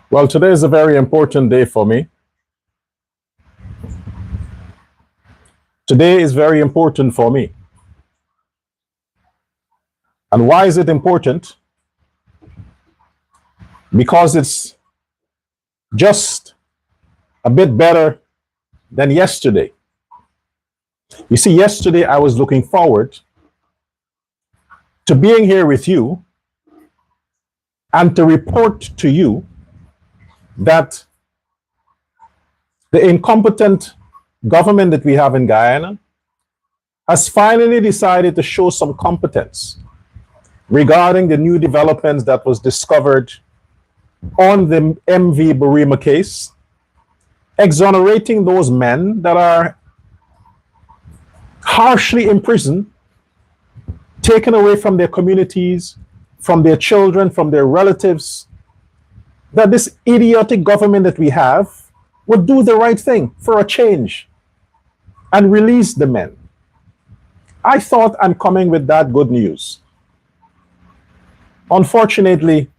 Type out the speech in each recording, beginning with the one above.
Well, today is a very important day for me. Today is very important for me. And why is it important? Because it's just a bit better than yesterday. You see, yesterday I was looking forward to being here with you and to report to you that the incompetent government that we have in Guyana has finally decided to show some competence regarding the new developments that was discovered on the MV Burima case, exonerating those men that are harshly imprisoned, taken away from their communities, from their children, from their relatives, that this idiotic government that we have would do the right thing for a change and release the men. I thought I'm coming with that good news. Unfortunately,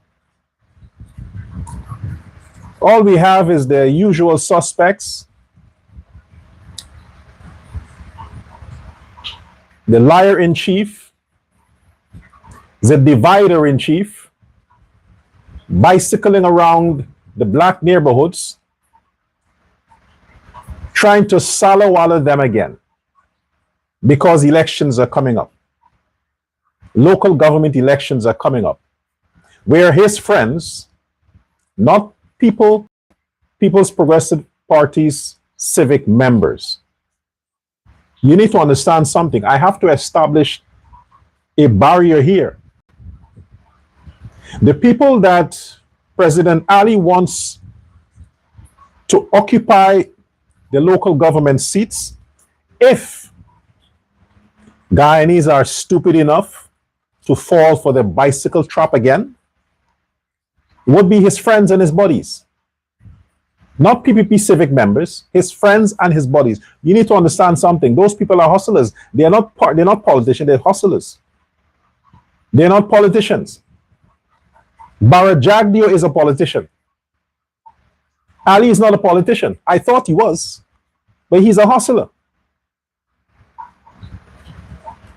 all we have is the usual suspects, the liar in chief, the divider in chief, bicycling around the black neighborhoods, trying to salawala them again because elections are coming up. Local government elections are coming up, where his friends, not People's Progressive Party's civic members. You need to understand something. I have to establish a barrier here. The people that President Ali wants to occupy the local government seats, if Guyanese are stupid enough to fall for the bicycle trap again, would be his friends and his buddies. Not PPP civic members, his friends and his buddies. You need to understand something. Those people are hustlers. They're not politicians, they're hustlers. They're not politicians. Barajagdio is a politician. Ali is not a politician. I thought he was, but he's a hustler.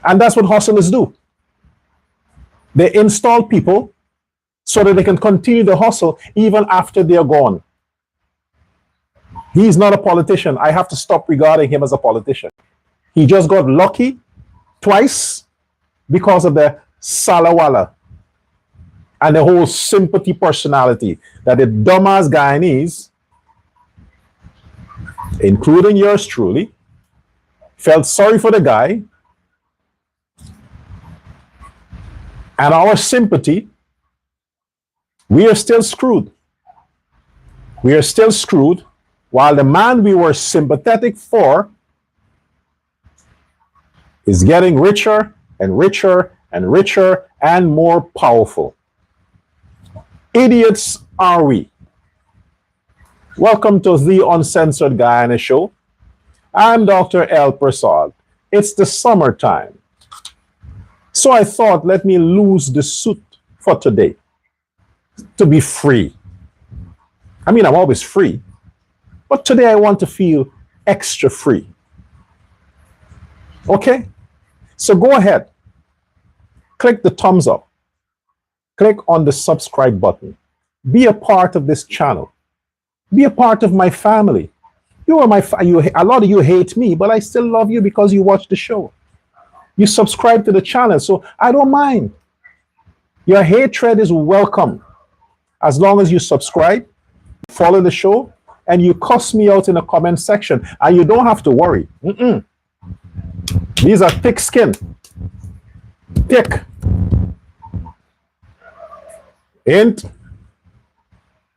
And that's what hustlers do. They install people so that they can continue the hustle even after they're gone. He's not a politician. I have to stop regarding him as a politician. He just got lucky twice because of the salawala and the whole sympathy personality that the dumbass Guyanese, including yours truly, felt sorry for the guy, and our sympathy, we are still screwed. We are still screwed, while the man we were sympathetic for is getting richer and richer and richer and more powerful. Idiots are we. Welcome to the Uncensored Guyana Show. I'm Dr. L. Prasad. It's the summertime. So I thought, let me lose the suit for today to be free. I mean, I'm always free, but today I want to feel extra free. Okay? So go ahead. Click the thumbs up. Click on the subscribe button. Be a part of this channel. Be a part of my family. You are a lot of you hate me, but I still love you because you watch the show. You subscribe to the channel, so I don't mind. Your hatred is welcome as long as you subscribe, follow the show, and you cuss me out in the comment section, and you don't have to worry. These are thick skin. Thick. And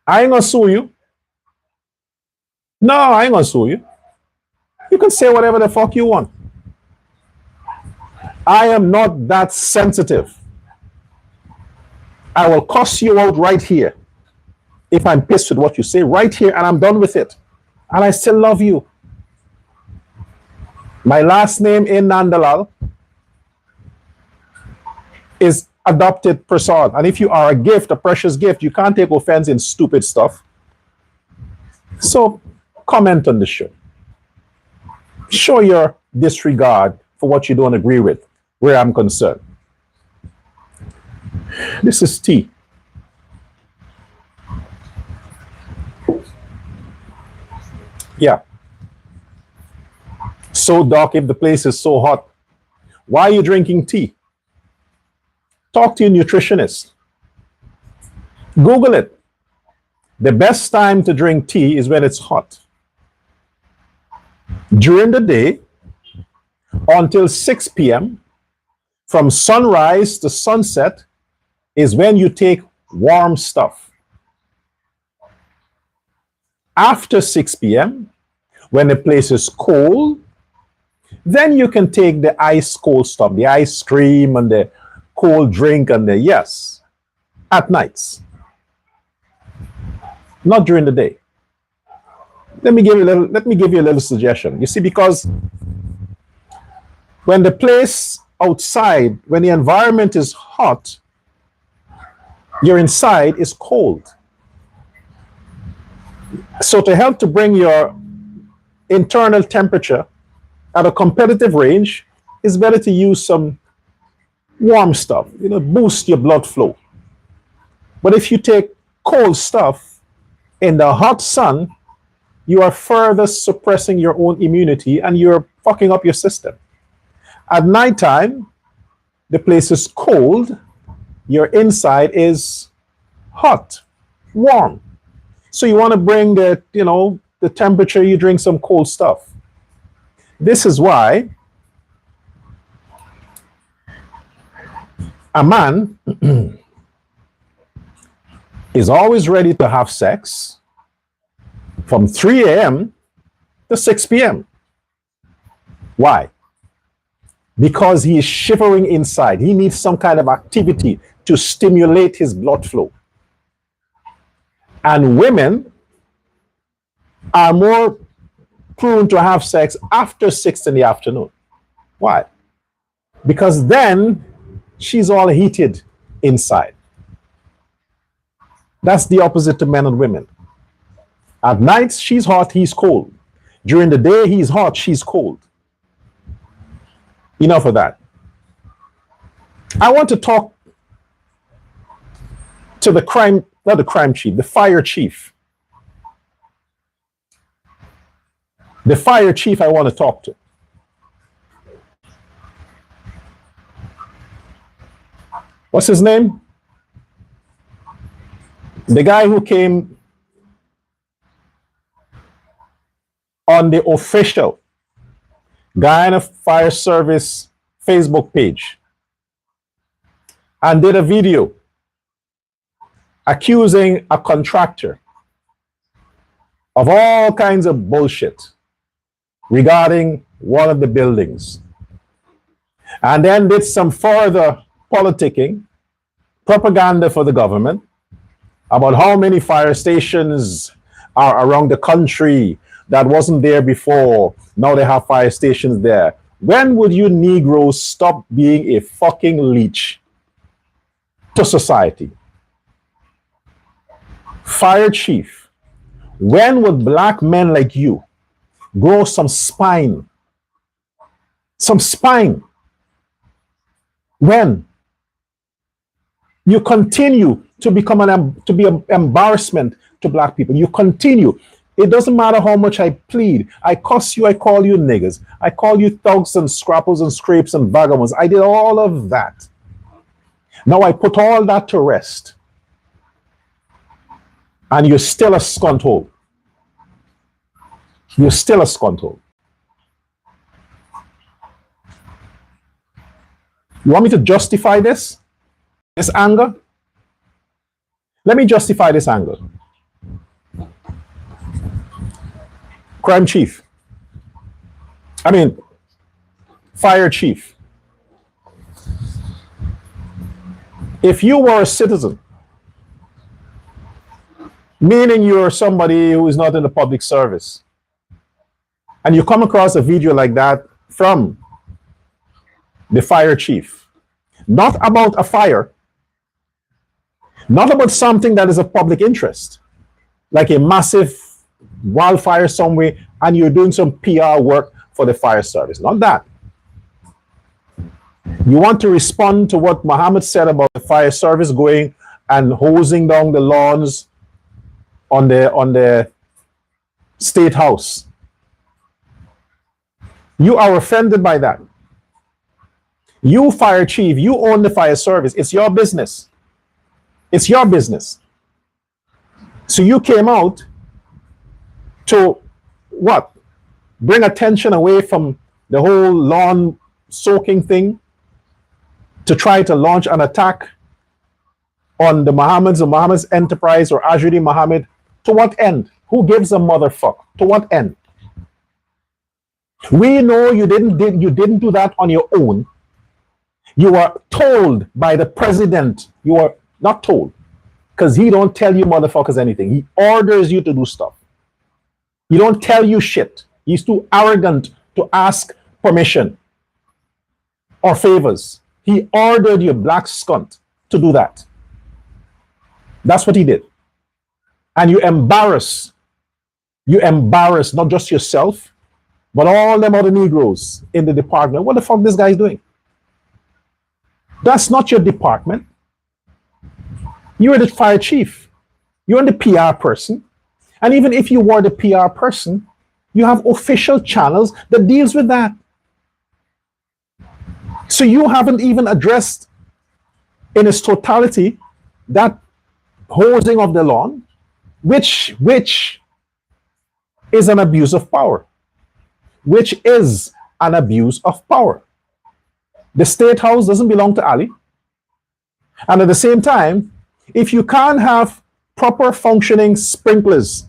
I ain't gonna sue you. No, I ain't gonna sue you. You can say whatever the fuck you want. I am not that sensitive. I will cuss you out right here if I'm pissed with what you say right here, and I'm done with it. And I still love you. My last name in Nandalal is adopted person. And if you are a gift, a precious gift, you can't take offense in stupid stuff. So comment on the show. Show your disregard for what you don't agree with, where I'm concerned. This is tea. Yeah. So, Doc, if the place is so hot, why are you drinking tea? Talk to your nutritionist. Google it. The best time to drink tea is when it's hot. During the day, until 6 p.m., from sunrise to sunset, is when you take warm stuff. After 6 p.m., when the place is cold, then you can take the ice cold stuff, the ice cream and the cold drink and the, yes, at nights. Not during the day. Let me give you a little suggestion. You see, because when the place outside, when the environment is hot, your inside is cold. So to help to bring your internal temperature at a competitive range, it's better to use some warm stuff, boost your blood flow. But if you take cold stuff in the hot sun, you are further suppressing your own immunity and you're fucking up your system. At nighttime, the place is cold, your inside is hot, warm. So you want to bring the temperature, you drink some cold stuff. This is why a man is always ready to have sex from 3 a.m. to 6 p.m. Why? Because he is shivering inside. He needs some kind of activity to stimulate his blood flow. And women are more prone to have sex after 6 in the afternoon. Why? Because then she's all heated inside. That's the opposite to men and women. At night, she's hot, he's cold. During the day, he's hot, she's cold. Enough of that. I want to talk to the fire chief. The fire chief I want to talk to. What's his name? The guy who came on the official Guyana Fire Service Facebook page and did a video accusing a contractor of all kinds of bullshit regarding one of the buildings. And then did some further politicking, propaganda for the government about how many fire stations are around the country that wasn't there before. Now they have fire stations there. When would you Negroes stop being a fucking leech to society? Fire chief, when would black men like you grow some spine? Some spine. When? You continue to become an embarrassment to black people. You continue. It doesn't matter how much I plead. I cuss you, I call you niggas. I call you thugs and scrappers and scrapes and vagabonds. I did all of that. Now I put all that to rest. And you're still a scunthole. You're still a scunthole. You want me to justify this? This anger? Let me justify this anger. Crime chief. Fire chief. If you were a citizen, meaning you're somebody who is not in the public service, and you come across a video like that from the fire chief, not about a fire, Not about something that is of public interest, like a massive wildfire somewhere and you're doing some PR work for the fire service. Not that. You want to respond to what Muhammad said about the fire service going and hosing down the lawns on the state house. You are offended by that. You, fire chief, you own the fire service. It's your business. It's your business. So you came out to what? Bring attention away from the whole lawn soaking thing to try to launch an attack on the Muhammad's or Muhammad's enterprise or Azhudi Muhammad. To what end? Who gives a motherfucker? To what end? We know you didn't do that on your own. You were told by the president. You were not told, because he don't tell you motherfuckers anything. He orders you to do stuff. He don't tell you shit. He's too arrogant to ask permission or favors. He ordered you, black scunt, to do that. That's what he did. And you embarrass not just yourself, but all them other Negroes in the department. What the fuck this guy's doing? That's not your department. You're the fire chief. You're the PR person. And even if you were the PR person, you have official channels that deals with that. So you haven't even addressed in its totality that hosing of the lawn, which is an abuse of power. Which is an abuse of power. The state house doesn't belong to Ali. And at the same time, if you can't have proper functioning sprinklers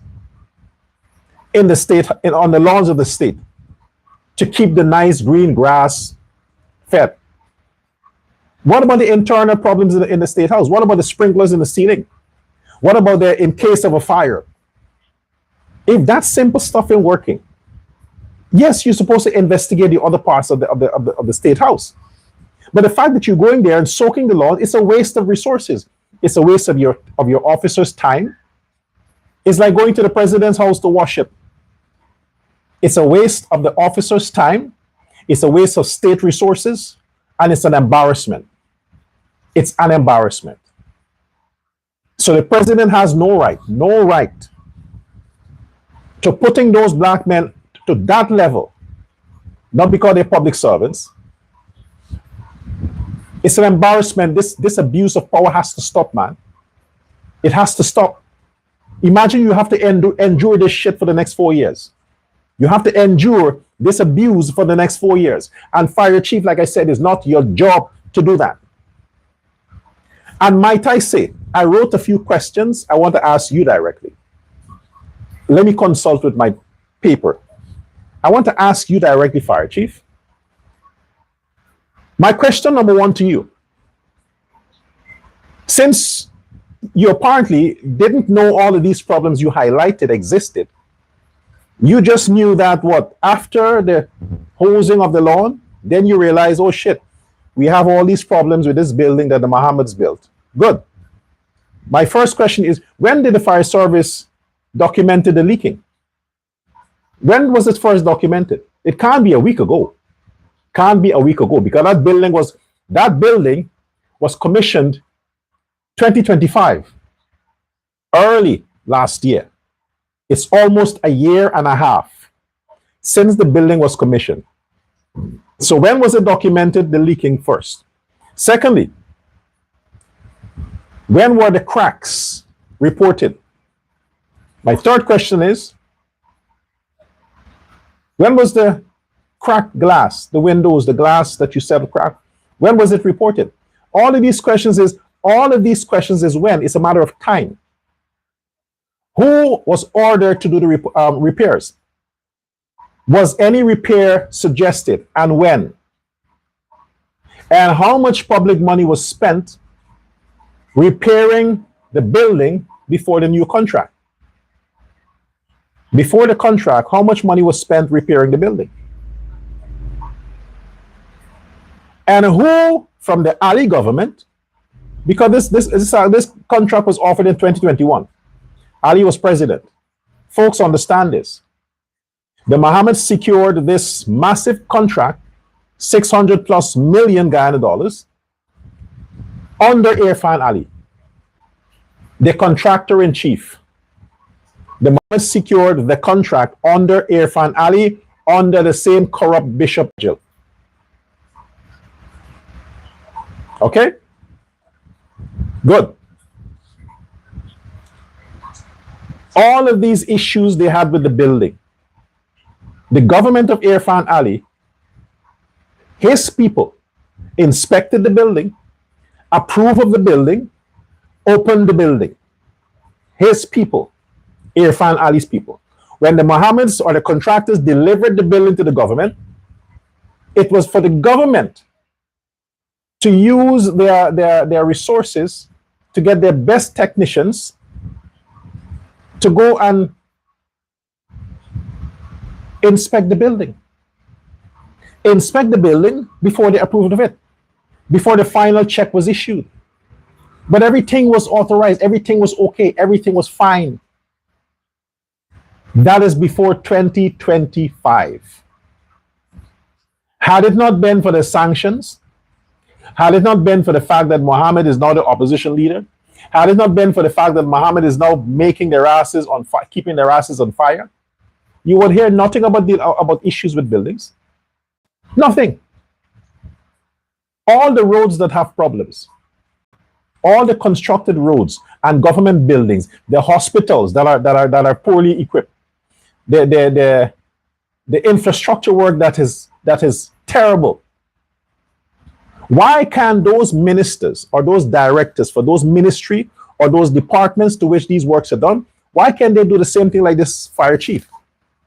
in the state, on the lawns of the state, to keep the nice green grass fed, what about the internal problems in the state house? What about the sprinklers in the ceiling? What about in case of a fire? If that simple stuff ain't working, yes, you're supposed to investigate the other parts of the state house. But the fact that you're going there and soaking the lawn, it's a waste of resources. It's a waste of your officers' time. It's like going to the president's house to worship. It's a waste of the officers' time. It's a waste of state resources, and it's an embarrassment. It's an embarrassment. So the president has no right to putting those black men to that level, not because they're public servants. It's an embarrassment. This abuse of power has to stop, man. It has to stop. Imagine you have to endure this shit for the next 4 years. You have to endure this abuse for the next 4 years. And fire chief, like I said, is not your job to do that. And might I say, I wrote a few questions I want to ask you directly. Let me consult with my paper. I want to ask you directly, fire chief. My question number one to you, since you apparently didn't know all of these problems you highlighted existed, you just knew that after the hosing of the lawn, then you realize, oh shit, we have all these problems with this building that the Mohammeds built. Good. My first question is, when did the fire service document the leaking? When was it first documented? It can't be a week ago. Can't be a week ago, because that building was commissioned 2025, early last year. It's almost a year and a half since the building was commissioned. So when was it documented, the leaking first? Secondly, when were the cracks reported? My third question is, when was the cracked glass, the windows, the glass that you said cracked, when was it reported? All of these questions is when. It's a matter of time. Who was ordered to do the repairs? Was any repair suggested, and when? And how much public money was spent repairing the building before the new contract? Before the contract, how much money was spent repairing the building? And who from the Ali government Because this contract was offered in 2021. Ali was president. Folks understand this. The Mohammeds secured this massive contract, 600 plus million Guyana dollars, under Irfan Ali, the contractor in chief. The Mohammeds secured the contract under Irfan Ali, under the same corrupt Bishop Jill. Okay? Good. All of these issues they had with the building. The government of Irfan Ali, his people, inspected the building, approved of the building, opened the building. His people, Irfan Ali's people. When the Mohammeds or the contractors delivered the building to the government, it was for the government to use their resources to get their best technicians to go and inspect the building. Inspect the building before they approved of it, before the final check was issued. But everything was authorized, everything was okay, everything was fine. That is before 2025. Had it not been for the sanctions, had it not been for the fact that Mohammed is now the opposition leader, had it not been for the fact that Mohammed is now making their asses on fire, keeping their asses on fire, you would hear nothing about issues with buildings. Nothing. All the roads that have problems, all the constructed roads and government buildings, the hospitals that are poorly equipped, the infrastructure work that is terrible. Why can those ministers or those directors for those ministry or those departments to which these works are done, why can't they do the same thing like this fire chief?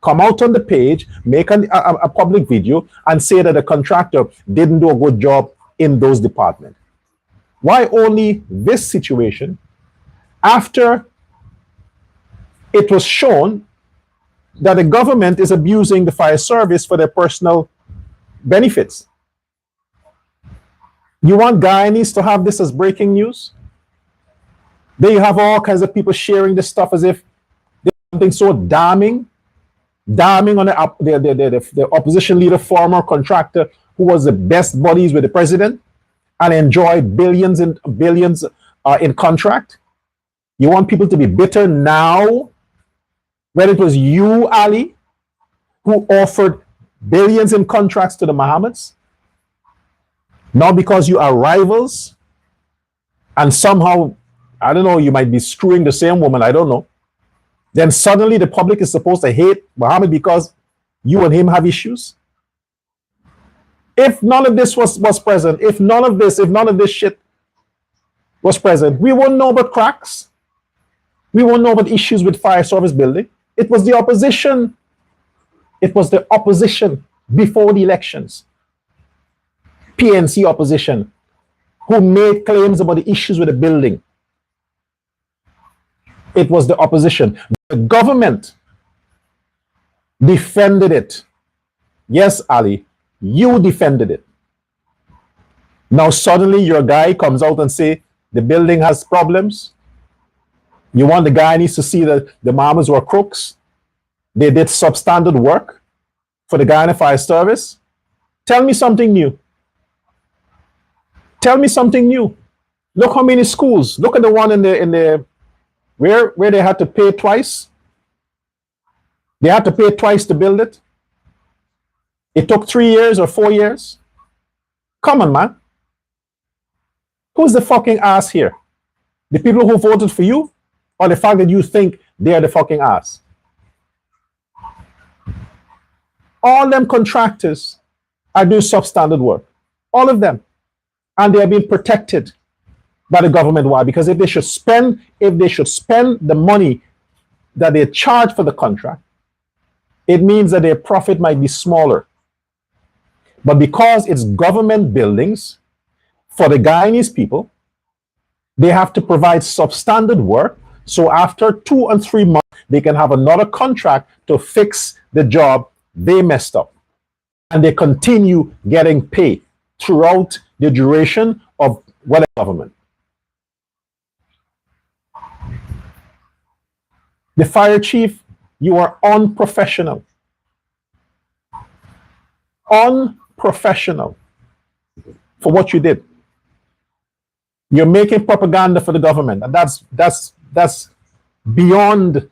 Come out on the page, make a public video and say that the contractor didn't do a good job in those departments. Why only this situation after it was shown that the government is abusing the fire service for their personal benefits? You want Guyanese to have this as breaking news? Then you have all kinds of people sharing this stuff as if there's something so damning on the opposition leader, former contractor, who was the best buddies with the president and enjoyed billions and billions in contract. You want people to be bitter now when it was you, Ali, who offered billions in contracts to the Mohammeds? Not because you are rivals and somehow, I don't know, you might be screwing the same woman, I don't know. Then suddenly the public is supposed to hate Mohammed because you and him have issues? If none of this was present, if none of this shit was present, we won't know about cracks. We won't know about issues with fire service building. It was the opposition. It was the opposition before the elections. PNC opposition who made claims about the issues with the building. It was the opposition. The government defended it. Yes, Ali, you defended it. Now suddenly your guy comes out and say the building has problems. You want the guy needs to see that the Mohammeds were crooks. They did substandard work for the Guyana Fire Service. Tell me something new. Tell me something new. Look how many schools. Look at the one in the where they had to pay twice. They had to pay twice to build it. It took 3 years or 4 years. Come on, man. Who's the fucking ass here? The people who voted for you, or the fact that you think they are the fucking ass? All them contractors are doing substandard work. All of them. And they are being protected by the government. Why? Because if they should spend the money that they charge for the contract, it means that their profit might be smaller. But because it's government buildings for the Guyanese people, they have to provide substandard work. So after 2 and 3 months, they can have another contract to fix the job they messed up. And they continue getting paid throughout the duration of whatever government. The fire chief, you are unprofessional. Unprofessional for what you did. You're making propaganda for the government, and that's beyond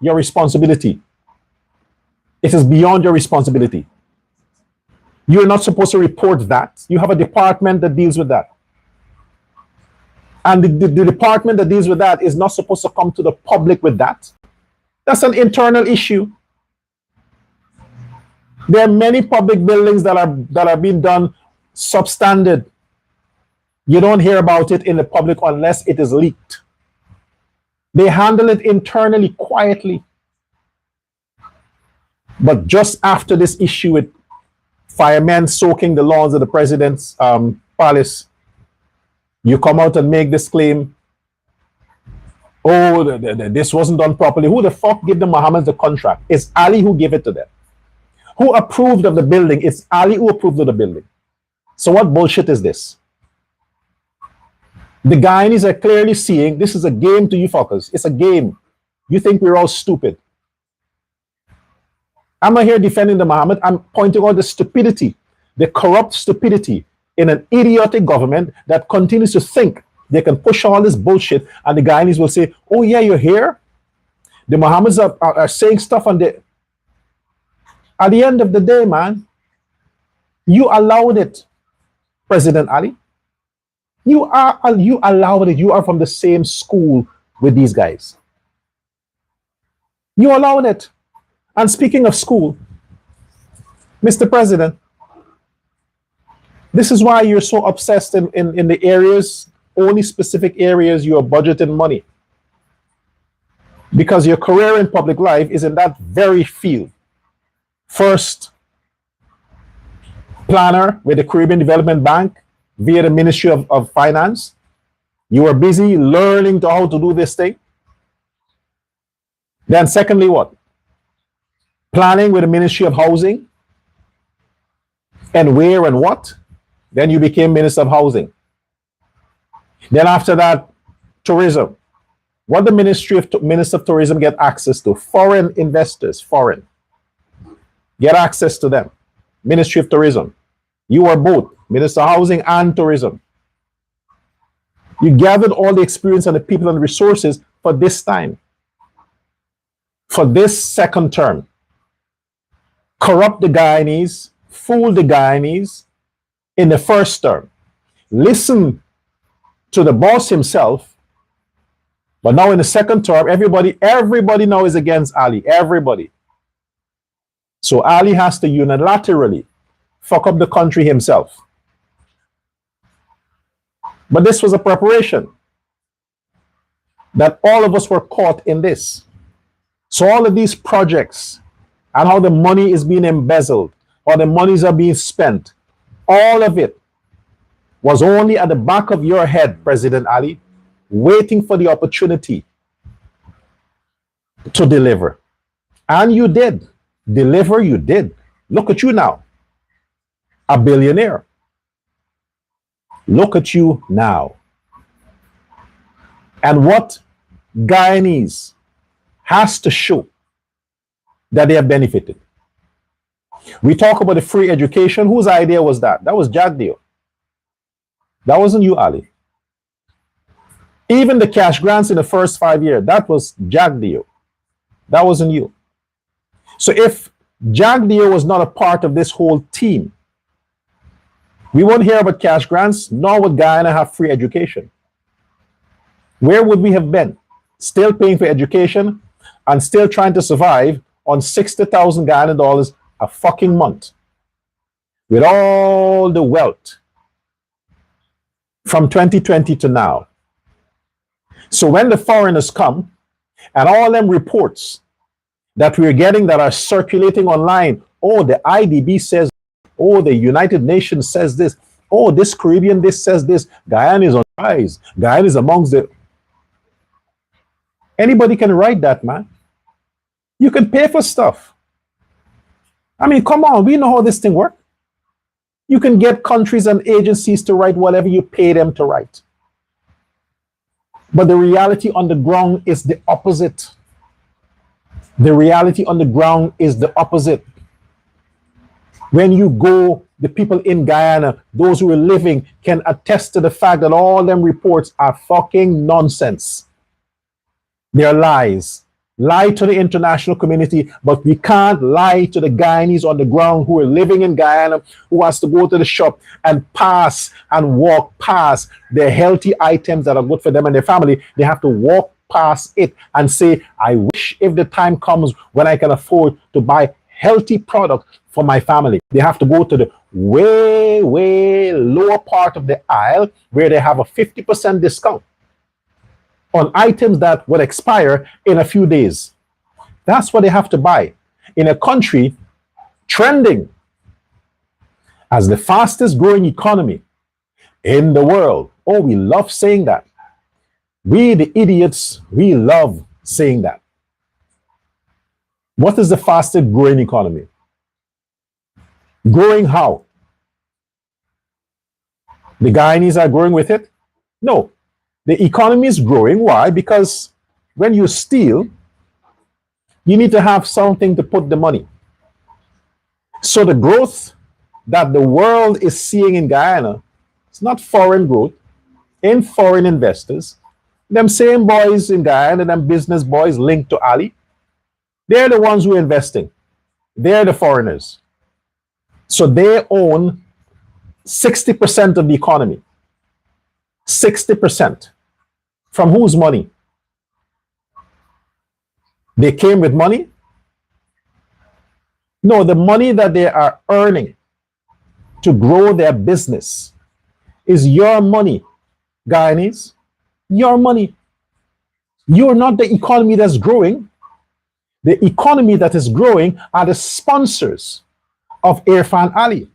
your responsibility. It is beyond your responsibility. You're not supposed to report that. You have a department that deals with that. And the department that deals with that is not supposed to come to the public with that. That's an internal issue. There are many public buildings that are being done substandard. You don't hear about it in the public unless it is leaked. They handle it internally quietly. But just after this issue with firemen soaking the lawns of the president's palace, you come out and make this claim. Oh, this wasn't done properly. Who the fuck gave the Mohammeds the contract? It's Ali who gave it to them. Who approved of the building? It's Ali who approved of the building. So what bullshit is this? The Guyanese are clearly seeing this is a game to you fuckers. It's a game. You think we're all stupid. I'm not here defending the Mohammed. I'm pointing out the stupidity, the corrupt stupidity in an idiotic government that continues to think they can push all this bullshit, and the Guyanese will say, oh yeah, you're here? The Mohammeds are saying stuff on the... At the end of the day, man, you allowed it, President Ali. You allowed it. You are from the same school with these guys. You allowed it. And speaking of school, Mr. President, this is why you're so obsessed in the areas, only specific areas you are budgeting money. Because your career in public life is in that very field. First, planner with the Caribbean Development Bank via the Ministry of Finance. You were busy learning how to do this thing. Then secondly, what? Planning with the Ministry of Housing. And where and what? Then you became Minister of Housing. Then after that, tourism. What the Minister of Tourism get access to? Foreign investors, foreign. Get access to them. Ministry of Tourism. You are both Minister of Housing and Tourism. You gathered all the experience and the people and the resources for this time. For this second term. Corrupt the Guyanese, fool the Guyanese in the first term. Listen to the boss himself, but now in the second term, everybody now is against Ali. Everybody. So Ali has to unilaterally fuck up the country himself. But this was a preparation that all of us were caught in this. So all of these projects and how the money is being embezzled or the monies are being spent, all of it was only at the back of your head, President Ali, waiting for the opportunity to deliver. And you did. Deliver, you did. Look at you now. A billionaire. Look at you now. And what Guyanese has to show that they have benefited. We talk about the free education. Whose idea was that? That was Jack Dio. That wasn't you, Ali. Even the cash grants in the first 5 years, that was Jack Dio. That wasn't you. So if Jack Dio was not a part of this whole team, we won't hear about cash grants, nor would Guyana have free education. Where would we have been? Still paying for education and still trying to survive on 60,000 Guyana dollars a fucking month. With all the wealth from 2020 to now. So when the foreigners come and all them reports that we're getting that are circulating online, oh, the IDB says, oh, the United Nations says this, oh, this Caribbean, this says this, Guyana is on rise, Guyana is amongst the... Anybody can write that, man. You can pay for stuff. I mean, come on, we know how this thing works. You can get countries and agencies to write whatever you pay them to write. But the reality on the ground is the opposite. The reality on the ground is the opposite. When you go, the people in Guyana, those who are living, can attest to the fact that all them reports are fucking nonsense. They're lies. Lie to the international community, but we can't lie to the Guyanese on the ground who are living in Guyana, who has to go to the shop and pass and walk past the healthy items that are good for them and their family. They have to walk past it and say, I wish if the time comes when I can afford to buy healthy product for my family. They have to go to the way, way lower part of the aisle where they have a 50% discount on items that will expire in a few days. That's what they have to buy in a country trending as the fastest growing economy in the world. Oh, we love saying that. We, the idiots, we love saying that. What is the fastest growing economy? Growing how? The Guyanese are growing with it? No. The economy is growing. Why? Because when you steal, you need to have something to put the money. So the growth that the world is seeing in Guyana, it's not foreign growth, in foreign investors. Them same boys in Guyana, them business boys linked to Ali, they're the ones who are investing. They're the foreigners. So they own 60% of the economy. 60%. From whose money? They came with money? No, the money that they are earning to grow their business is your money, Guyanese. Your money. You're not the economy that's growing. The economy that is growing are the sponsors of Irfan Ali.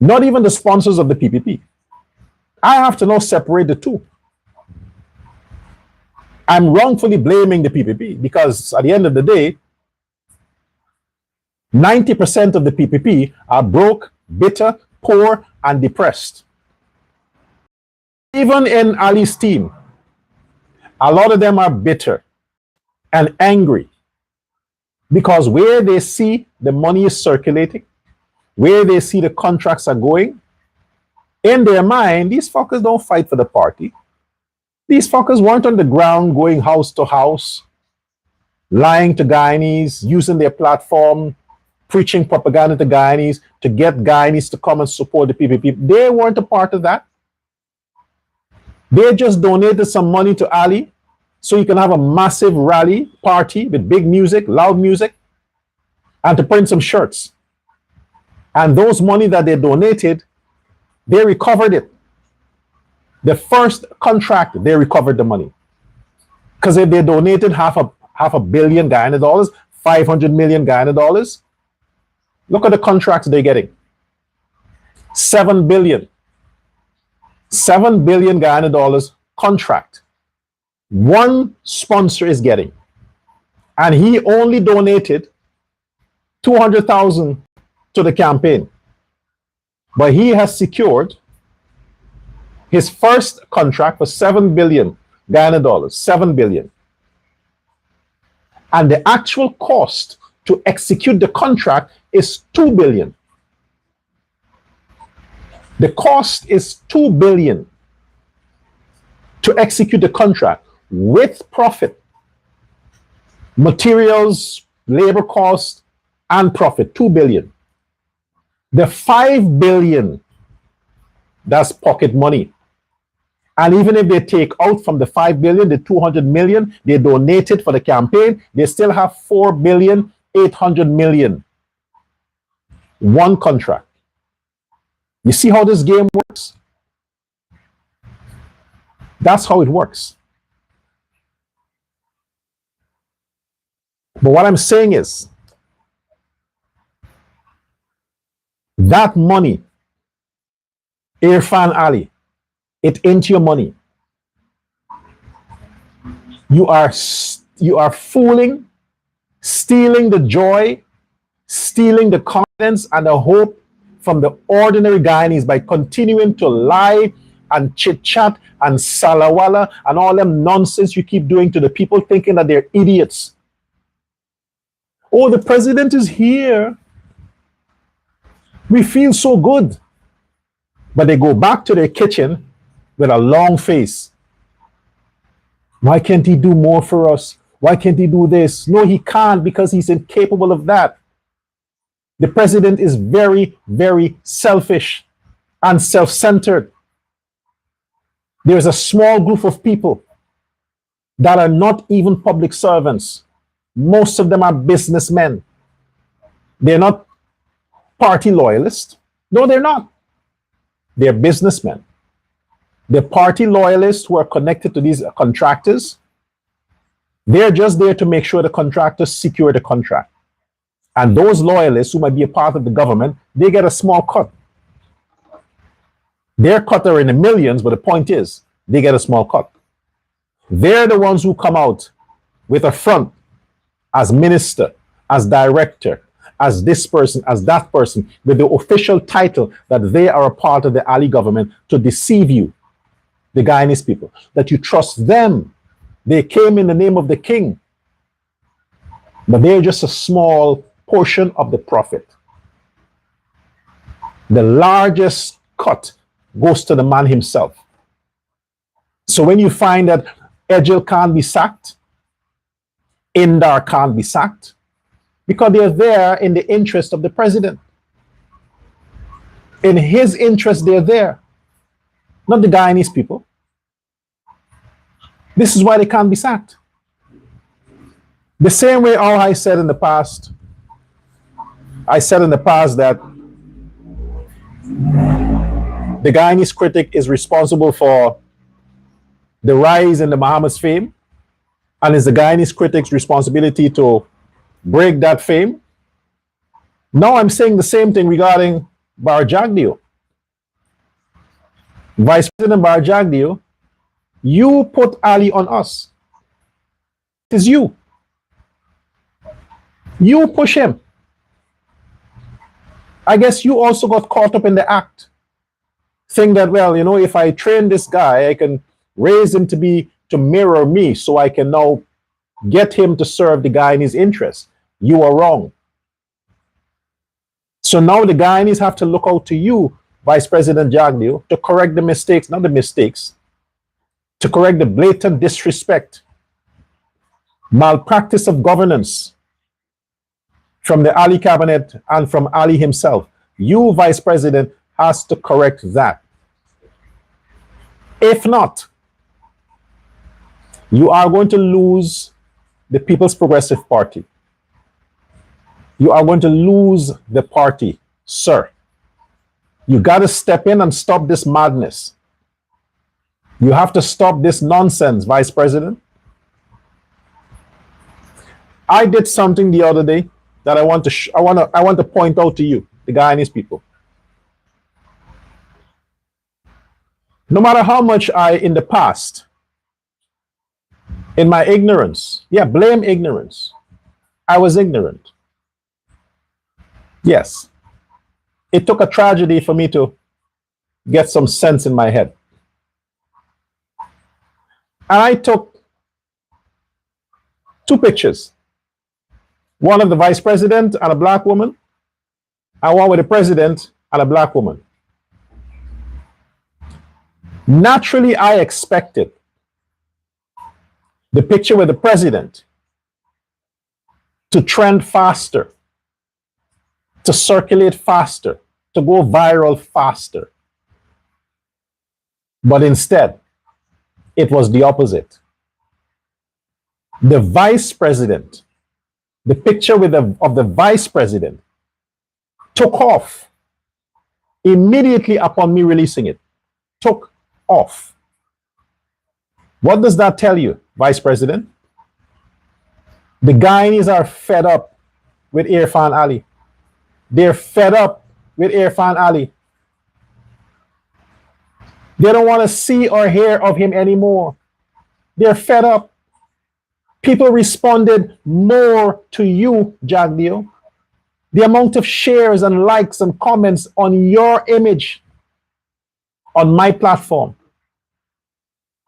Not even the sponsors of the PPP. I have to now separate the two. I'm wrongfully blaming the PPP because at the end of the day, 90% of the PPP are broke, bitter, poor, and depressed. Even in Ali's team, a lot of them are bitter and angry because where they see the money is circulating, where they see the contracts are going, in their mind, these fuckers don't fight for the party. These fuckers weren't on the ground going house to house, lying to Guyanese, using their platform, preaching propaganda to Guyanese to get Guyanese to come and support the PPP. They weren't a part of that. They just donated some money to Ali so you can have a massive rally party with big music, loud music, and to print some shirts. And those money that they donated, they recovered it. The first contract, they recovered the money. Because if they donated half a billion Guyana dollars, 500 million Guyana dollars, look at the contracts they're getting. 7 billion. 7 billion Guyana dollars contract. One sponsor is getting. And he only donated 200,000 to the campaign. But he has secured his first contract for 7 billion Guyana dollars. 7 billion. And the actual cost to execute the contract is 2 billion. The cost is 2 billion to execute the contract with profit, materials, labor cost, and profit. 2 billion. The 5 billion, that's pocket money. And even if they take out from the 5 billion, the 200 million they donated for the campaign, they still have 4 billion, 800 million. One contract. You see how this game works? That's how it works. But what I'm saying is, that money, Irfan Ali, it ain't your money. You are fooling, stealing the joy, stealing the confidence and the hope from the ordinary Guyanese by continuing to lie and chit-chat and salawala and all them nonsense you keep doing to the people thinking that they're idiots. Oh, the president is here. We feel so good. But they go back to their kitchen with a long face. Why can't he do more for us? Why can't he do this? No, he can't because he's incapable of that. The president is very, very selfish and self centered. There's a small group of people that are not even public servants. Most of them are businessmen. They're not party loyalists. No, they're not. They're businessmen. The party loyalists who are connected to these contractors, they're just there to make sure the contractors secure the contract. And those loyalists who might be a part of the government, they get a small cut. Their cut are in the millions, but the point is, they get a small cut. They're the ones who come out with a front as minister, as director, as this person, as that person, with the official title that they are a part of the Ali government to deceive you, the Guyanese people, that you trust them. They came in the name of the king, but they're just a small portion of the profit. The largest cut goes to the man himself. So when you find that Ejil can't be sacked, Indar can't be sacked, because they're there in the interest of the president. In his interest, they're there, not the Guyanese people. This is why they can't be sacked. The same way I said in the past, I said in the past that the Guyanese critic is responsible for the rise in the Muhammad's fame, and it's the Guyanese critic's responsibility to break that fame. Now I'm saying the same thing regarding Barjagdio. Vice President Barjagdio, you put Ali on us. It is you. You push him. I guess you also got caught up in the act. Think that, well, you know, if I train this guy, I can raise him to mirror me, so I can now get him to serve the Guyanese interests. You are wrong. So now the Guyanese have to look out to you, Vice President Jagdeo, to correct the mistakes, not the mistakes, to correct the blatant disrespect, malpractice of governance from the Ali cabinet and from Ali himself. You, Vice President, has to correct that. If not, you are going to lose the People's Progressive Party. You are going to lose the party, sir. You got to step in and stop this madness. You have to stop this nonsense, Vice President. I did something the other day that I want to point out to you, the Guyanese people. No matter how much in the past, in my ignorance, blame ignorance. I was ignorant. Yes. It took a tragedy for me to get some sense in my head. And I took 2 pictures. One of the vice president and a black woman, and one with the president and a black woman. Naturally, I expected the picture with the president to trend faster, to circulate faster, to go viral faster. But instead, it was the opposite. The vice president, the picture of the vice president took off immediately upon me releasing it. Took off. What does that tell you, Vice President? The Guyanese are fed up with Irfan Ali. They're fed up with Irfan Ali. They don't want to see or hear of him anymore. They're fed up. People responded more to you, Jagdeo. The amount of shares and likes and comments on your image on my platform,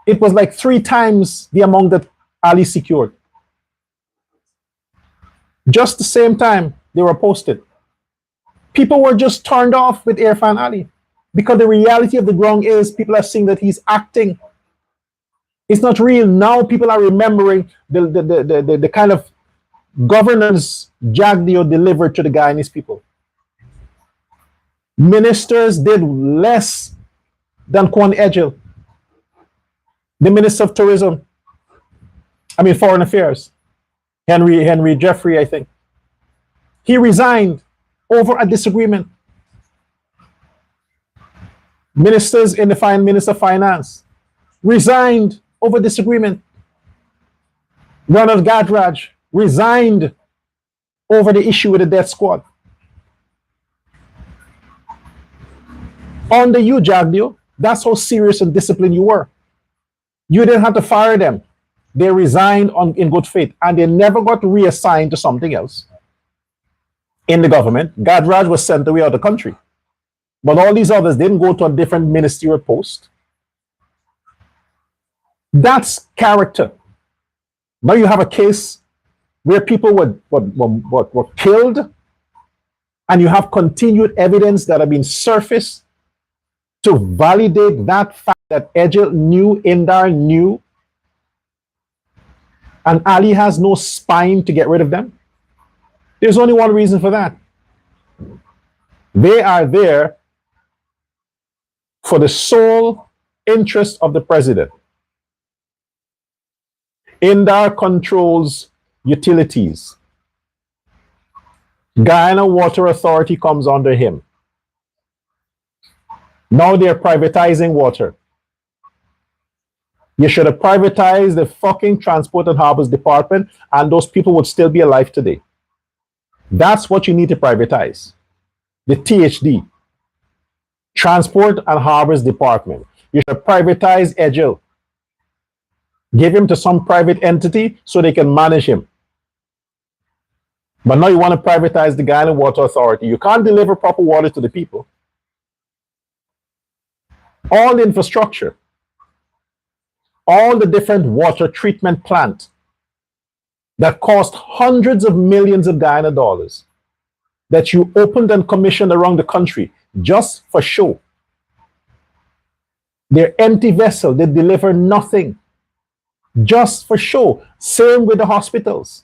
it was like 3 times the amount that Ali secured. Just the same time they were posted. People were just turned off with Irfan Ali because the reality of the ground is people are seeing that he's acting. It's not real. Now people are remembering the kind of governance Jagdeo delivered to the Guyanese people. Ministers did less than Kwan Edgel, the Minister of Tourism, Foreign Affairs, Henry Jeffrey, I think. He resigned over a disagreement. Ministers in the Minister of Finance resigned over disagreement. Ronald Gadraj resigned over the issue with the death squad. Under you, Jagdeo, that's how serious and disciplined you were. You didn't have to fire them. They resigned in good faith, and they never got reassigned to something else in the government. Gadraj was sent away out of the country. But all these others didn't go to a different ministerial post. That's character. Now you have a case where people were killed, and you have continued evidence that have been surfaced to validate that fact that Edgel knew, Indar knew, and Ali has no spine to get rid of them. There's only one reason for that. They are there for the sole interest of the president. Indar controls utilities. Guyana Water Authority comes under him. Now they're privatizing water. You should have privatized the fucking Transport and Harbors Department, and those people would still be alive today. That's what you need to privatize. The THD, Transport and Harbors Department. You should privatize Edgel. Give him to some private entity so they can manage him. But now you want to privatize the Guyana Water Authority. You can't deliver proper water to the people. All the infrastructure, all the different water treatment plants that cost hundreds of millions of Guyana dollars that you opened and commissioned around the country just for show. They're empty vessels. They deliver nothing. Just for show. Same with the hospitals.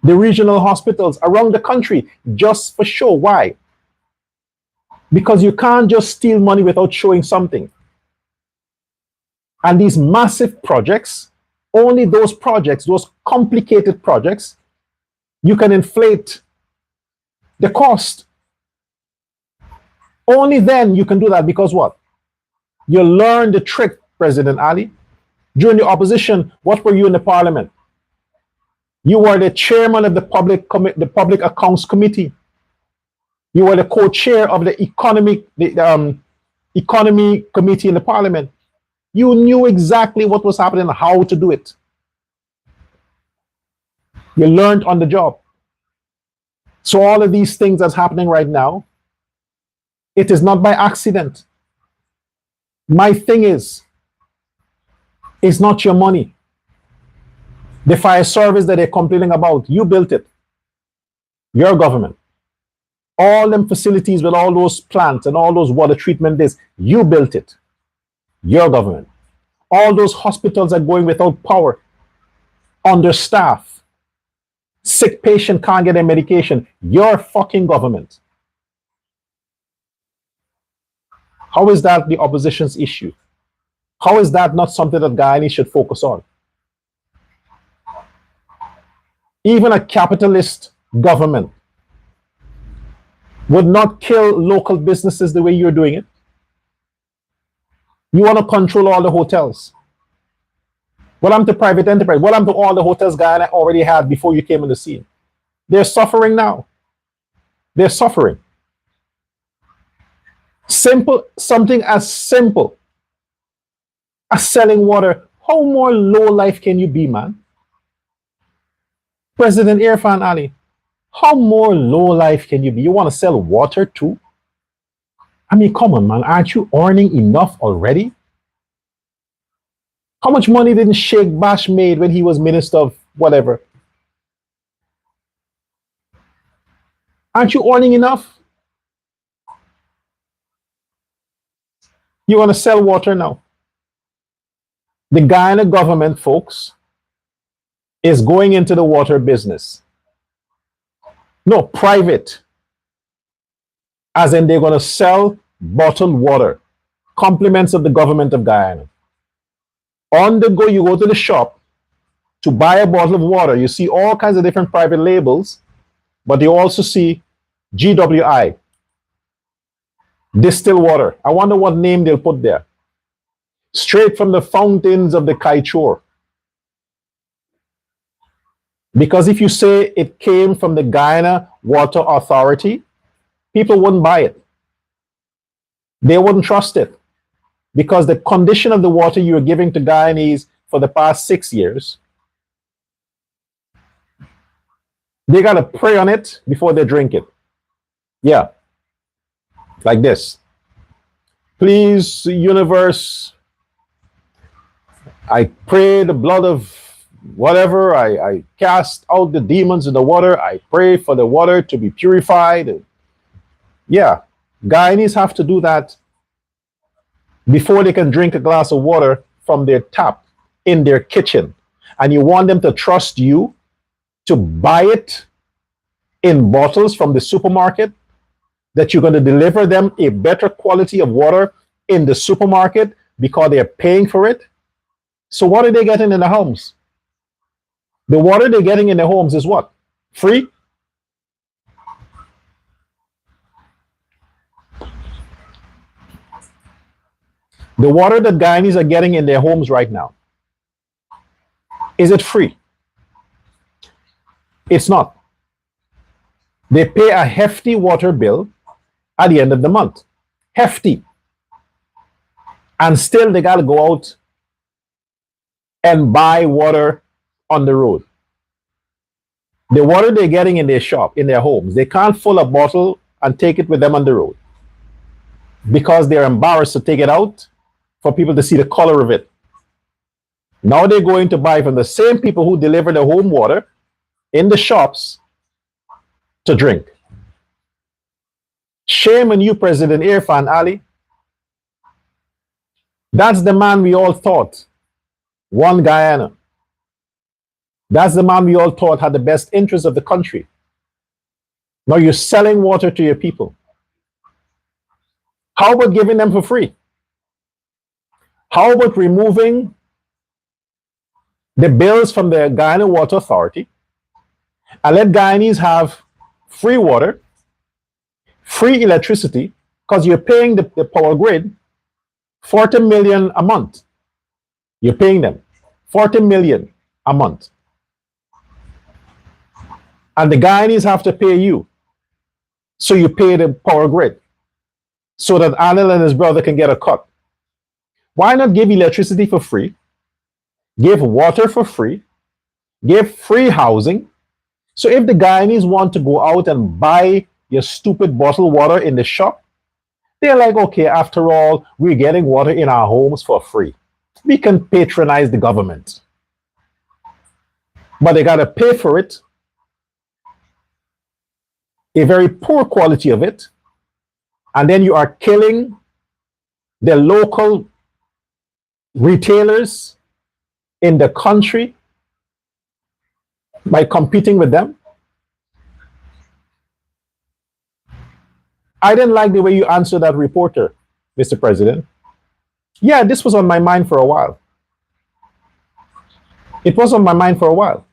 The regional hospitals around the country, just for show. Why? Because you can't just steal money without showing something. And these massive projects, only those projects, those complicated projects, you can inflate the cost. Only then you can do that, because what? You learn the trick, President Ali. During the opposition, what were you in the parliament? You were the chairman of the Public Accounts Committee. You were the co-chair of the Economy Committee in the parliament. You knew exactly what was happening and how to do it. You learned on the job. So all of these things that's happening right now, it is not by accident. My thing is, it's not your money. The fire service that they're complaining about, you built it. Your government. All them facilities with all those plants and all those water treatment days, you built it. Your government. All those hospitals are going without power, understaffed. Sick patient can't get their medication. Your fucking government. How is that the opposition's issue? How is that not something that Guyana should focus on? Even a capitalist government would not kill local businesses the way you're doing it. You want to control all the hotels. What happened to private enterprise? What happened to all the hotels Guyana already had before you came on the scene? They're suffering now. They're suffering. Something as simple as selling water. How more low life can you be, man? President Irfan Ali, how more low life can you be? You want to sell water too? I mean, come on, man. Aren't you earning enough already? How much money didn't Sheikh Bash made when he was minister of whatever? Aren't you earning enough? You want to sell water now. The Guyana government, folks, is going into the water business. No, private. As in they're going to sell bottled water, compliments of the government of Guyana. On the go, you go to the shop to buy a bottle of water. You see all kinds of different private labels, but you also see GWI, distilled water. I wonder what name they'll put there. Straight from the fountains of the Kaichor. Because if you say it came from the Guyana Water Authority, people wouldn't buy it. They wouldn't trust it. Because the condition of the water you're giving to Guyanese for the past 6 years, they got to pray on it before they drink it. Yeah. Like this. Please, universe, I pray the blood of whatever. I cast out the demons in the water. I pray for the water to be purified. Yeah. Guyanese have to do that before they can drink a glass of water from their tap in their kitchen. And you want them to trust you to buy it in bottles from the supermarket, that you're going to deliver them a better quality of water in the supermarket because they're paying for it. So what are they getting in the homes? The water they're getting in the homes is what? Free? The water that Guyanese are getting in their homes right now, is it free? It's not. They pay a hefty water bill at the end of the month. Hefty. And still they got to go out and buy water on the road. The water they're getting in their shop, in their homes, they can't fill a bottle and take it with them on the road because they're embarrassed to take it out for people to see the color of it. Now they're going to buy from the same people who deliver the home water in the shops to drink. Shame on you, President Irfan Ali. That's the man we all thought won Guyana. That's the man we all thought had the best interests of the country. Now you're selling water to your people. How about giving them for free? How about removing the bills from the Guyana Water Authority and let Guyanese have free water, free electricity, because you're paying the power grid 40 million a month. You're paying them 40 million a month. And the Guyanese have to pay you. So you pay the power grid so that Anil and his brother can get a cut. Why not give electricity for free? Give water for free? Give free housing? So if the Guyanese want to go out and buy your stupid bottled water in the shop, they're like, okay, after all, we're getting water in our homes for free. We can patronize the government. But they got to pay for it, a very poor quality of it, and then you are killing the local retailers in the country by competing with them. I didn't like the way you answered that reporter, Mr. President. Yeah, this was on my mind for a while. It was on my mind for a while.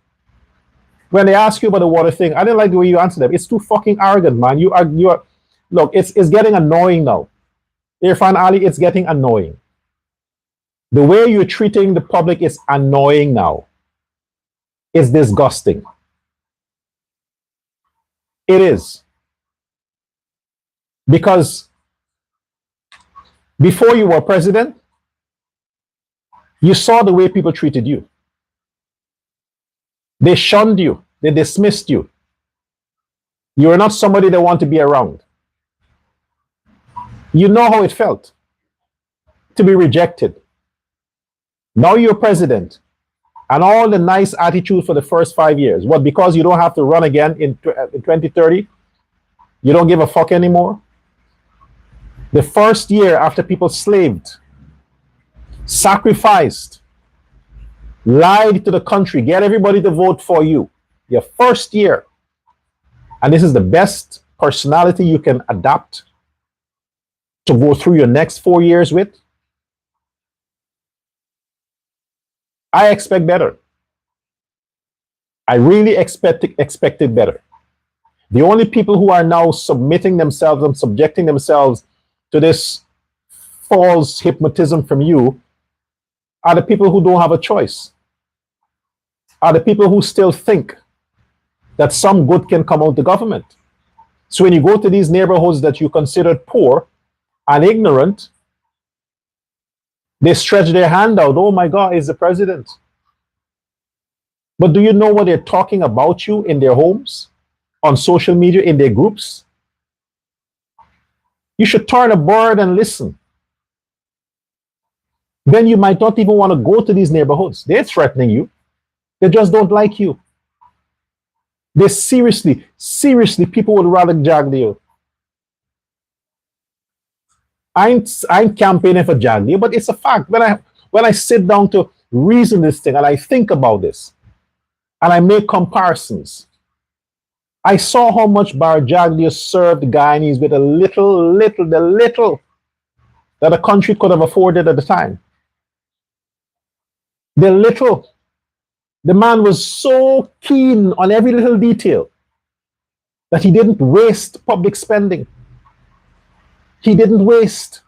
When they ask you about the water thing, I didn't like the way you answered them. It's too fucking arrogant, man. You are. Look, it's getting annoying now. Irfan Ali, it's getting annoying. The way you're treating the public is annoying now. It's disgusting. It is. Because before you were president, you saw the way people treated you. They shunned you. They dismissed you. You are not somebody they want to be around. You know how it felt to be rejected. Now you're president, and all the nice attitude for the first 5 years. What, because you don't have to run again in 2030? You don't give a fuck anymore? The first year after people slaved, sacrificed, lied to the country, get everybody to vote for you. Your first year. And this is the best personality you can adapt to go through your next 4 years with. I expect better. I really expected better. The only people who are now submitting themselves and subjecting themselves to this false hypnotism from you are the people who don't have a choice, are the people who still think that some good can come out the government. So when you go to these neighborhoods that you considered poor and ignorant, they stretch their hand out. Oh my God, he's the president. But do you know what they're talking about you in their homes, on social media, in their groups? You should turn a bird and listen. Then you might not even want to go to these neighborhoods. They're threatening you. They just don't like you. They seriously, people would rather Jagdeo. I ain't campaigning for Jagdeo, but it's a fact. When I sit down to reason this thing and I think about this and I make comparisons, I saw how much Bar Jagdeo served Guyanese with the little that a country could have afforded at the time. The little. The man was so keen on every little detail that he didn't waste public spending. He didn't waste.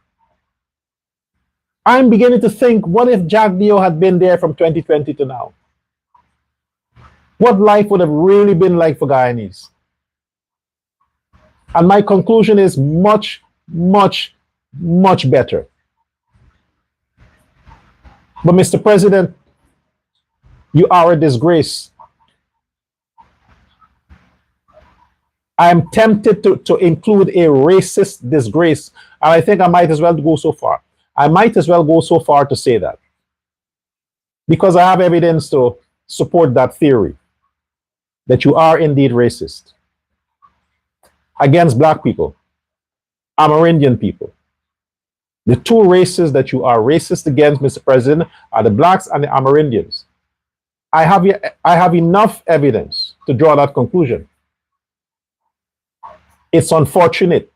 I'm beginning to think, what if Jagdeo had been there from 2020 to now? What life would have really been like for Guyanese? And my conclusion is much, much, much better. But Mr. President, you are a disgrace. I am tempted to include a racist disgrace, and I think I might as well go so far. I might as well go so far to say that, because I have evidence to support that theory, that you are indeed racist against Black people, Amerindian people. The two races that you are racist against, Mr. President, are the Blacks and the Amerindians. I have enough evidence to draw that conclusion. It's unfortunate.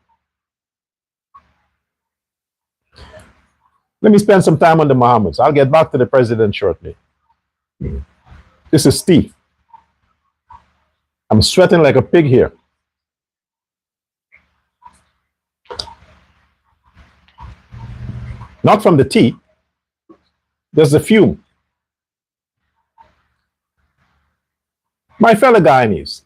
Let me spend some time on the Mohammeds. I'll get back to the president shortly. This is Steve. I'm sweating like a pig here. Not from the tea. There's the fume. My fellow Guyanese,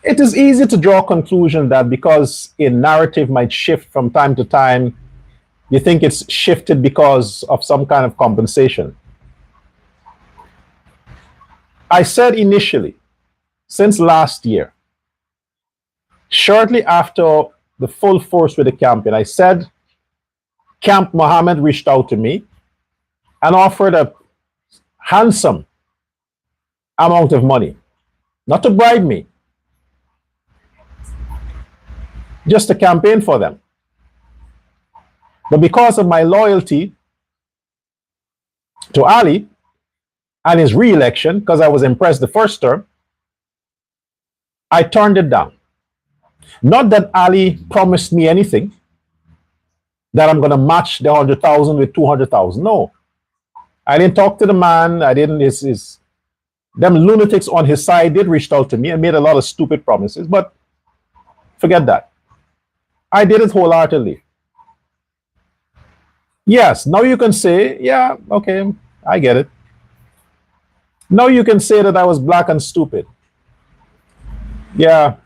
it is easy to draw a conclusion that because a narrative might shift from time to time, you think it's shifted because of some kind of compensation. I said initially, since last year, shortly after the full force with the campaign, I said Camp Mohammed reached out to me and offered a handsome amount of money, not to bribe me, just to campaign for them. But because of my loyalty to Ali and his re-election, because I was impressed the first term, I turned it down. Not that Ali promised me anything, that I'm going to match the 100,000 with 200,000. No. I didn't talk to the man. I didn't, them lunatics on his side did reach out to me and made a lot of stupid promises, but forget that. I did it wholeheartedly. Yes, now you can say, yeah, okay, I get it. Now you can say that I was black and stupid. Yeah,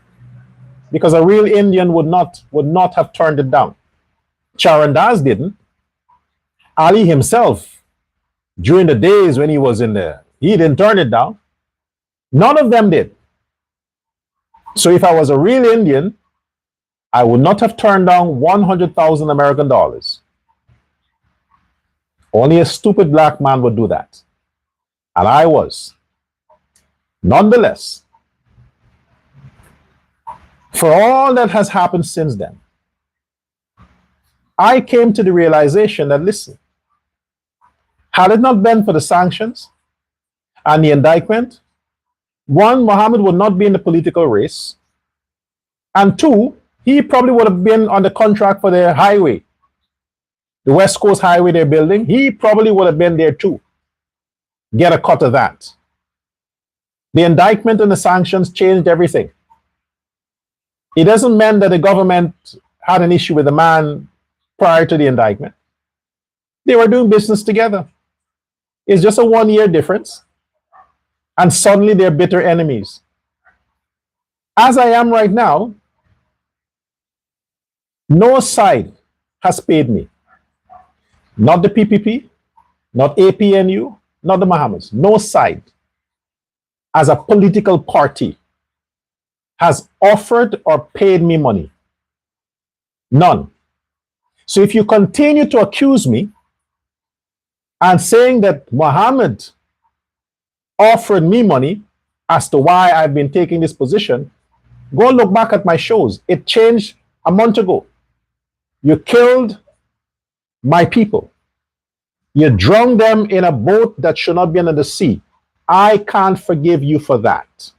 because a real Indian would not have turned it down. Charandas didn't. Ali himself, during the days when he was in there, he didn't turn it down. None of them did. So if I was a real Indian, I would not have turned down 100,000 American dollars. Only a stupid black man would do that. And I was. Nonetheless, For all that has happened since then, I came to the realization that, listen, had it not been for the sanctions and the indictment, one, Mohammed would not be in the political race, and two, he probably would have been on the contract for the highway, the West Coast Highway they're building. He probably would have been there too. Get a cut of that. The indictment and the sanctions changed everything. It doesn't mean that the government had an issue with the man prior to the indictment. They were doing business together. It's just a 1 year difference. And suddenly they're bitter enemies. As I am right now, no side has paid me. Not the PPP, not APNU, not the Mohammeds. No side as a political party has offered or paid me money. None. So if you continue to accuse me and saying that Mohammed offered me money as to why I've been taking this position, go look back at my shows. It changed a month ago. You killed my people. You drowned them in a boat that should not be under the sea. I can't forgive you for that.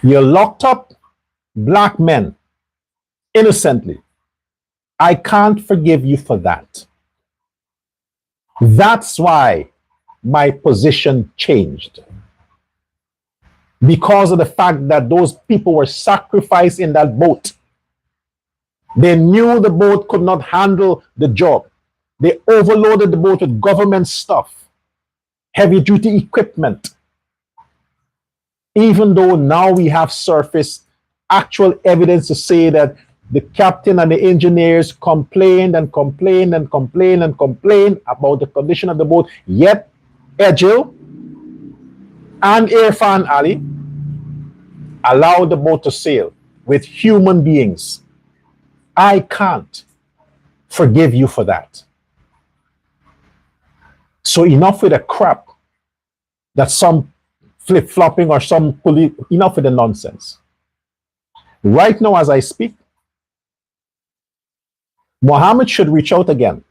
You locked up black men innocently. I can't forgive you for that. That's why my position changed. Because of the fact that those people were sacrificed in that boat. They knew the boat could not handle the job. They overloaded the boat with government stuff, heavy duty equipment. Even though now we have surfaced actual evidence to say that the captain and the engineers complained and complained and complained and complained about the condition of the boat, yet Ejil and Irfan Ali allowed the boat to sail with human beings. I can't forgive you for that. So enough with the crap that some flip-flopping or some police, enough with the nonsense. Right now as I speak, Mohammed should reach out again.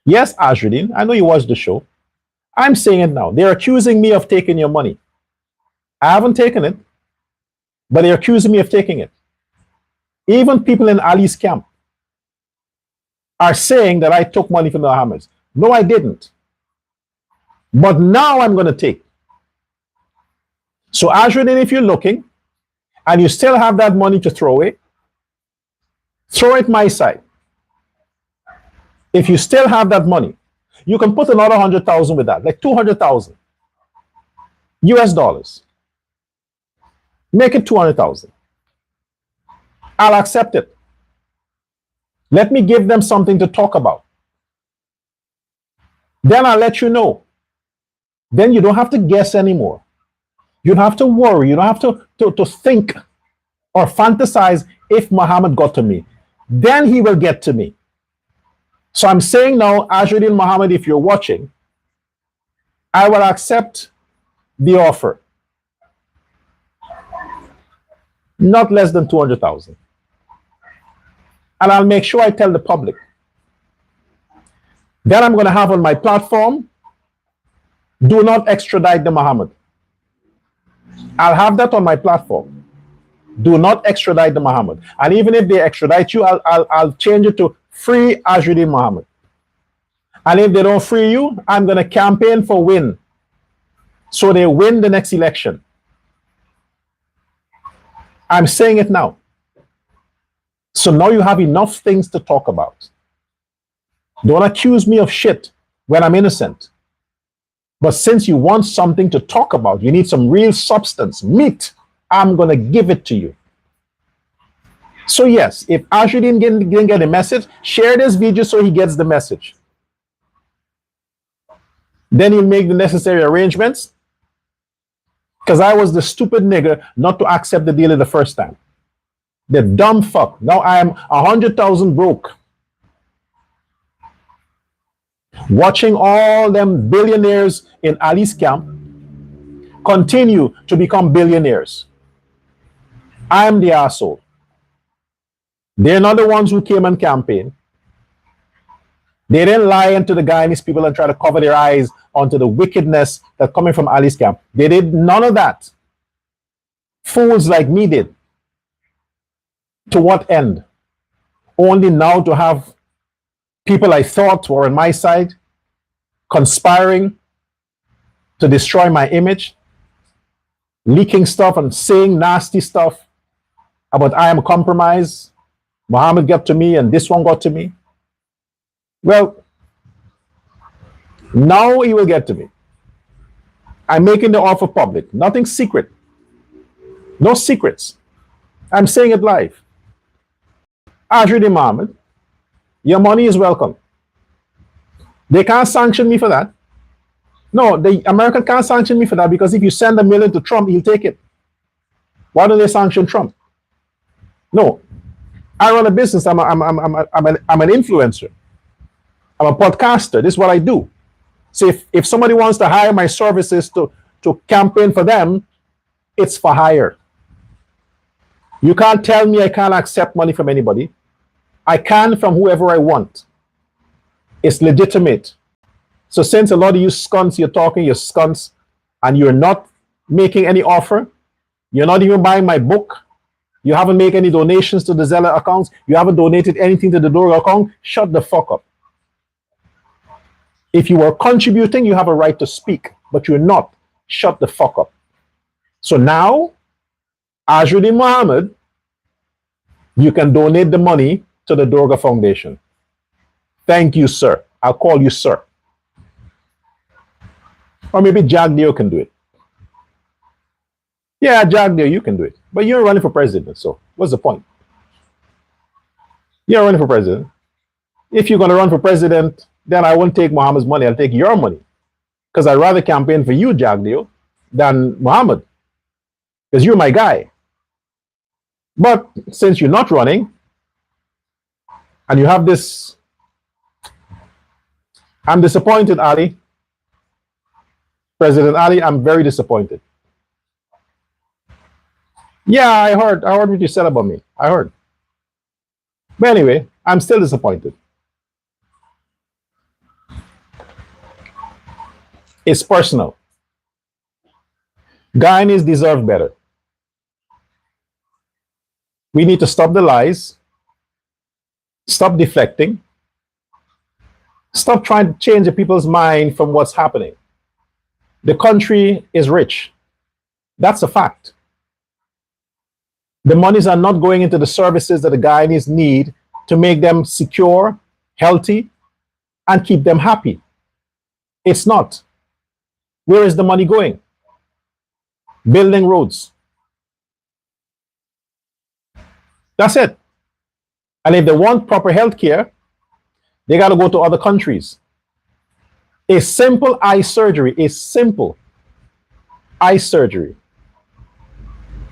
Yes, Ajruddin, I know you watched the show. I'm saying it now. They're accusing me of taking your money. I haven't taken it, but they're accusing me of taking it. Even people in Ali's camp are saying that I took money from the Mohammeds. No, I didn't. But now I'm going to take. So Ajruddin, if you're looking and you still have that money to throw away, throw it my side. If you still have that money, you can put another 100,000 with that, like 200,000 US dollars. Make it 200,000. I'll accept it. Let me give them something to talk about. Then I'll let you know. Then you don't have to guess anymore. You don't have to worry. You don't have to think or fantasize if Muhammad got to me. Then he will get to me. So I'm saying now, Ajruddin Muhammad, if you're watching, I will accept the offer. Not less than 200,000. And I'll make sure I tell the public. Then I'm going to have on my platform, do not extradite the Muhammad. I'll have that on my platform. Do not extradite the Muhammad. And even if they extradite you, I'll change it to free Ajruddin Muhammad. And if they don't free you, I'm going to campaign for win. So they win the next election. I'm saying it now. So now you have enough things to talk about. Don't accuse me of shit when I'm innocent. But since you want something to talk about, you need some real substance, meat, I'm going to give it to you. So yes, if Ajruddin didn't get a message, share this video so he gets the message. Then he'll make the necessary arrangements. Because I was the stupid nigger not to accept the deal the first time. The dumb fuck. Now I am 100,000 broke. Watching all them billionaires in Ali's camp continue to become billionaires. I am the asshole. They're not the ones who came and campaigned. They didn't lie into the Guyanese people and try to cover their eyes onto the wickedness that's coming from Ali's camp. They did none of that. Fools like me did. To what end? Only now to have people I thought were on my side conspiring to destroy my image, leaking stuff and saying nasty stuff about I am compromised. Muhammad got to me and this one got to me. Well, now he will get to me. I'm making the offer public. Nothing secret. No secrets. I'm saying it live. Ajudi Muhammad, your money is welcome. They can't sanction me for that. No, the American can't sanction me for that because if you send $1 million to Trump, he'll take it. Why don't they sanction Trump? No, I run a business. I'm an influencer. I'm a podcaster. This is what I do. So if somebody wants to hire my services to campaign for them, it's for hire. You can't tell me I can't accept money from anybody. I can from whoever I want. It's legitimate. So since a lot of you skunks, you're skunks, and you're not making any offer, you're not even buying my book, you haven't made any donations to the Zella accounts, you haven't donated anything to the Dora account, shut the fuck up. If you are contributing, you have a right to speak, but you're not. Shut the fuck up. So now, Ajudi Muhammad, you can donate the money to the Durga Foundation. Thank you, sir. I'll call you sir. Or maybe Jagdeo can do it. Yeah, Jagdeo, you can do it. But you're running for president, so what's the point? You're running for president. If you're going to run for president, then I won't take Muhammad's money. I'll take your money. Because I'd rather campaign for you, Jagdeo, than Muhammad. Because you're my guy. But since you're not running, and you have this, I'm disappointed, Ali. President Ali, I'm very disappointed. Yeah, I heard what you said about me. I heard. But anyway, I'm still disappointed. It's personal. Guyanese deserve better. We need to stop the lies, stop deflecting, stop trying to change the people's mind from what's happening. The country is rich. That's a fact. The monies are not going into the services that the Guyanese need to make them secure, healthy, and keep them happy. It's not. Where is the money going? Building roads. That's it. And if they want proper health care, they got to go to other countries. A simple eye surgery,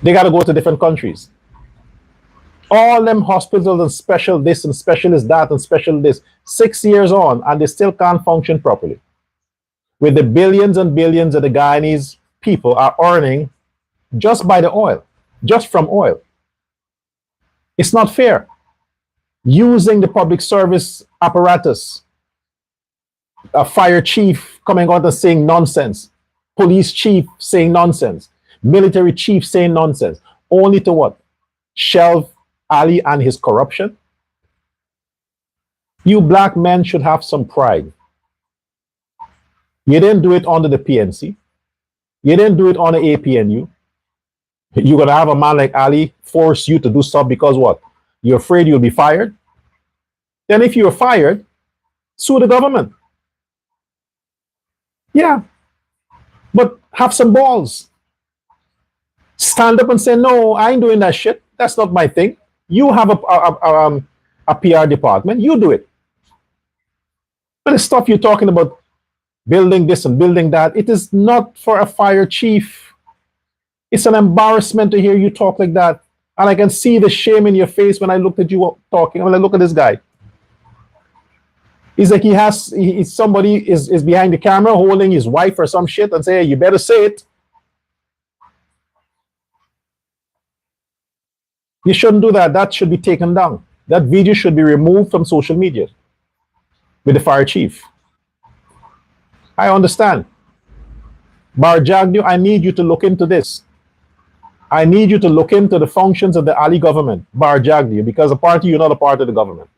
they got to go to different countries. All them hospitals and special this and specialist that and special this, 6 years on, and they still can't function properly. With the billions and billions that the Guyanese people are earning just by the oil, just from oil. It's not fair. Using the public service apparatus, a fire chief coming out and saying nonsense, police chief saying nonsense, military chief saying nonsense, only to what? Shelve Ali and his corruption? You black men should have some pride. You didn't do it under the PNC. You didn't do it on the APNU. You're going to have a man like Ali force you to do stuff because what? You're afraid you'll be fired? Then if you're fired, sue the government. Yeah. But have some balls. Stand up and say, no, I ain't doing that shit. That's not my thing. You have a PR department. You do it. But the stuff you're talking about, building this and building that, it is not for a fire chief. It's an embarrassment to hear you talk like that. And I can see the shame in your face when I looked at you talking. When I look at this guy. He's like somebody is behind the camera holding his wife or some shit and say, hey, you better say it. You shouldn't do that. That should be taken down. That video should be removed from social media with the fire chief. I understand. Barjagdio, I need you to look into this. I need you to look into the functions of the Ali government, Barjagdio, because a party, you're not a part of the government.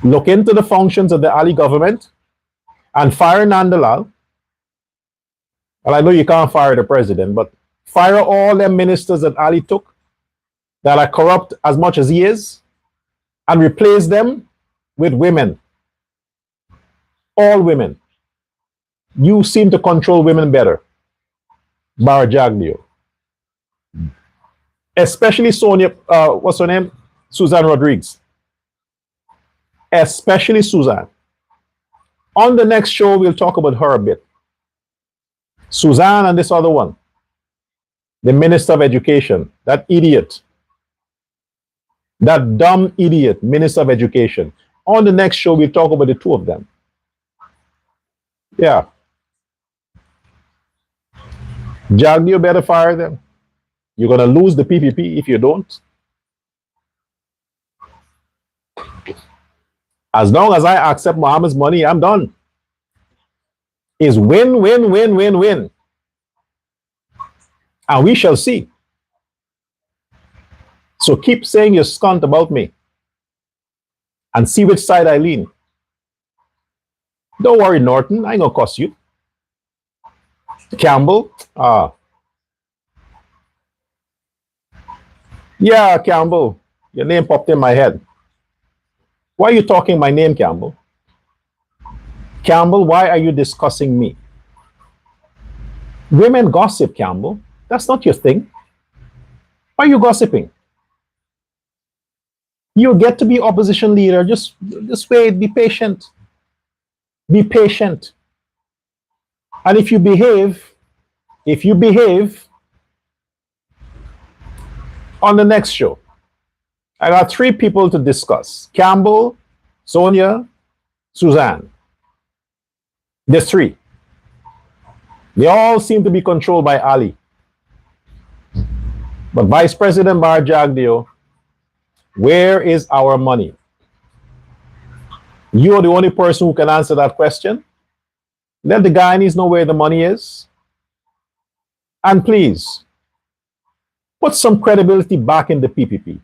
Look into the functions of the Ali government and fire Nandalal. Well, I know you can't fire the president, but fire all them ministers that Ali took that are corrupt as much as he is and replace them with women. All women. You seem to control women better. Barjagdio. Especially Sonia, what's her name? Suzanne Rodriguez. Especially Suzanne. On the next show, we'll talk about her a bit. Suzanne and this other one, the Minister of Education, that idiot, that dumb idiot, Minister of Education. On the next show, we'll talk about the two of them. Yeah. Jagdio better fire them. You're going to lose the PPP if you don't. As long as I accept Mohammed's money, I'm done. It's win, win, win, win, win. And we shall see. So keep saying your skunt about me and see which side I lean. Don't worry, Norton. I ain't gonna cuss you. Campbell. Yeah, Campbell. Your name popped in my head. Why are you talking my name, Campbell? Campbell, why are you discussing me? Women gossip, Campbell. That's not your thing. Why are you gossiping? You get to be opposition leader. Just wait, be patient. Be patient. And if you behave on the next show, I got 3 people to discuss. Campbell, Sonia, Suzanne. There's 3. They all seem to be controlled by Ali. But Vice President Barjagdio, where is our money? You are the only person who can answer that question. Let the Guyanese know where the money is. And please, put some credibility back in the PPP.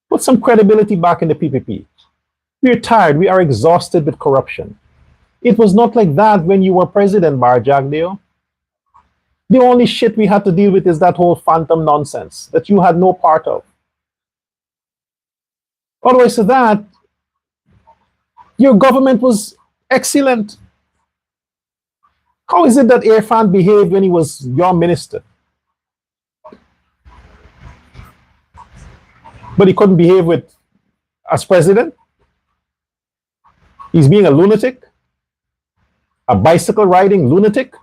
Put some credibility back in the PPP. We're tired. We are exhausted with corruption. It was not like that when you were president, Barjagdio. The only shit we had to deal with is that whole phantom nonsense that you had no part of. Otherwise to that, your government was excellent. How is it that Irfan behaved when he was your minister? But he couldn't behave as president? He's being a lunatic? A bicycle riding lunatic?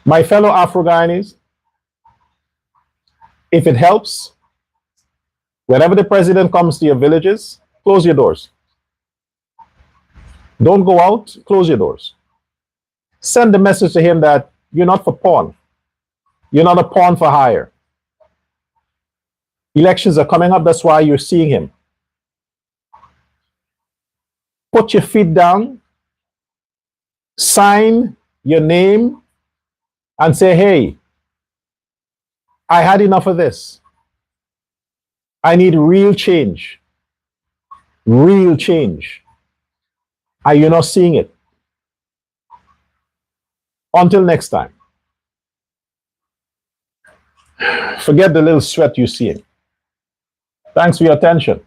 My fellow Afro-Guyanese, if it helps, whenever the president comes to your villages, close your doors. Don't go out, close your doors. Send the message to him that you're not for pawn. You're not a pawn for hire. Elections are coming up, that's why you're seeing him. Put your feet down, sign your name, and say, hey, I had enough of this. I need real change. Real change. Are you not seeing it? Until next time. Forget the little sweat you're seeing. Thanks for your attention.